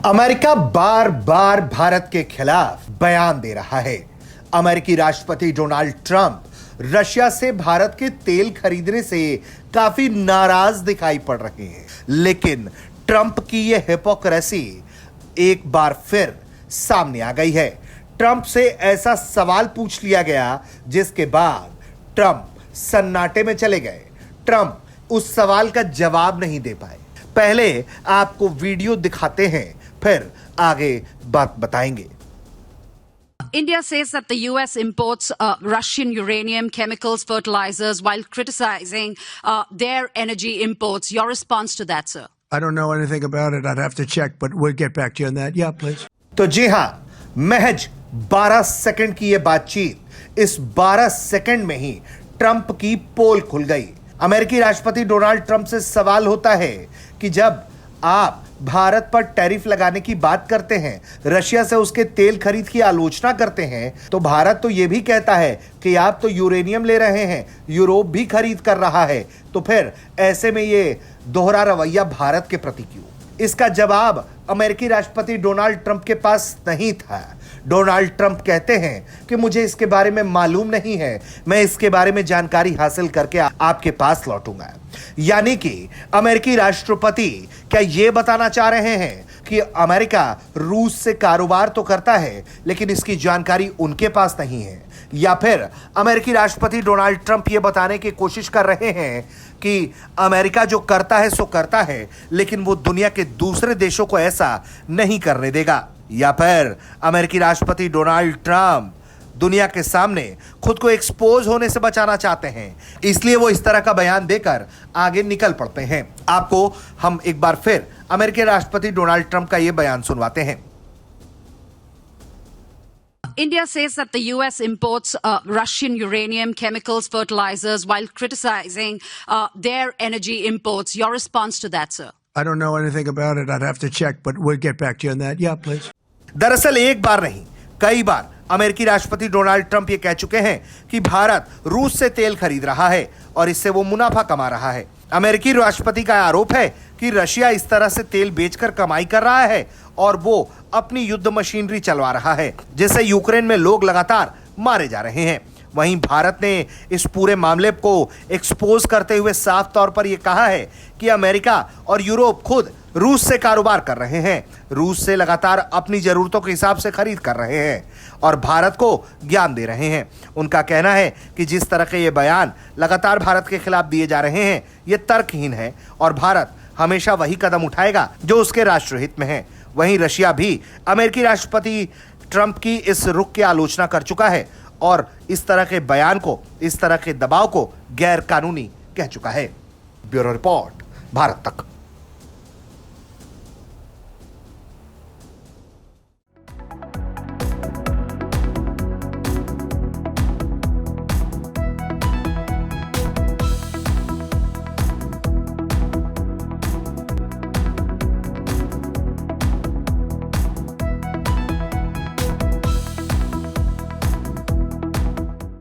America बार बार भारत के खिलाफ बयान दे रहा है। अमेरिकी राष्ट्रपति डोनाल्ड ट्रंप रशिया से भारत के तेल खरीदने से काफी नाराज दिखाई पड़ रहे हैं, लेकिन ट्रंप की यह हिपोक्रेसी एक बार फिर सामने आ गई है। ट्रंप से ऐसा सवाल पूछ लिया गया जिसके बाद ट्रंप सन्नाटे में चले गए। ट्रंप उस सवाल का जवाब नहीं दे पाए। पहले आपको वीडियो दिखाते हैं, फिर आगे बात बताएंगे। India says that the US imports Russian uranium, chemicals, fertilizers while criticizing their energy imports. Your response to that, sir? I don't know anything about it. I'd have to check, but we'll get back to you on that. Yeah, please. तो जी हां, महज 12 second की यह बातचीत, इस 12 second में ही Trump की पोल खुल गई। अमेरिकी राष्ट्रपति डोनाल्ड ट्रंप से सवाल होता है कि जब आप भारत पर टैरिफ लगाने की बात करते हैं, रशिया से उसके तेल खरीद की आलोचना करते हैं, तो भारत तो यह भी कहता है कि आप तो यूरेनियम ले रहे हैं, यूरोप भी खरीद कर रहा है, तो फिर ऐसे में ये दोहरा रवैया भारत के प्रति क्यों? इसका जवाब अमेरिकी राष्ट्रपति डोनाल्ड ट्रंप के पास नहीं था। डोनाल्ड ट्रंप कहते हैं कि मुझे इसके बारे में मालूम नहीं है, मैं इसके बारे में जानकारी हासिल करके आपके पास लौटूंगा। यानी कि अमेरिकी राष्ट्रपति क्या यह बताना चाह रहे हैं कि अमेरिका रूस से कारोबार तो करता है, लेकिन इसकी जानकारी उनके पास नहीं है? या फिर अमेरिकी राष्ट्रपति डोनाल्ड ट्रंप यह बताने की कोशिश कर रहे हैं कि अमेरिका जो करता है सो करता है, लेकिन वो दुनिया के दूसरे देशों को ऐसा नहीं करने देगा? या फिर अमेरिकी राष्ट्रपति डोनाल्ड ट्रंप दुनिया के सामने खुद को एक्सपोज होने से बचाना चाहते हैं, इसलिए वो इस तरह का बयान देकर आगे निकल पड़ते हैं? आपको हम एक बार फिर अमेरिकी राष्ट्रपति डोनाल्ड ट्रंप का यह बयान सुनवाते हैं। India says that the US imports Russian uranium, chemicals, fertilizers while criticizing their energy imports. Your response to that, sir? I don't know anything about it. I'd have to check, but we'll get back to you on that. Yeah, please. दरअसल एक बार नहीं, कई बार अमेरिकी राष्ट्रपति Donald Trump ये कह चुके हैं कि भारत रूस से तेल खरीद रहा है और इससे वो मुनाफा कमा रहा है। अमेरिकी राष्ट्रपति का आरोप है कि रशिया इस तरह से तेल बेचकर कमाई कर रहा है और वो अपनी युद्ध मशीनरी चलवा रहा है, जिससे यूक्रेन में लोग लगातार मारे जा रहे हैं। वहीं भारत ने इस पूरे मामले को एक्सपोज करते हुए साफ तौर पर यह कहा है कि अमेरिका और यूरोप खुद रूस से कारोबार कर रहे हैं, रूस से लगातार अपनी जरूरतों के हिसाब से खरीद कर रहे हैं और भारत को ज्ञान दे रहे हैं। उनका कहना है कि जिस तरह के ये बयान लगातार भारत के खिलाफ दिए जा रहे हैं, ये तर्कहीन है और भारत हमेशा वही कदम उठाएगा जो उसके राष्ट्रहित में है। वहीं रशिया भी अमेरिकी राष्ट्रपति ट्रंप की इस रुख की आलोचना कर चुका है और इस तरह के बयान को, इस तरह के दबाव को गैर कानूनी कह चुका है। ब्यूरो रिपोर्ट, भारत तक।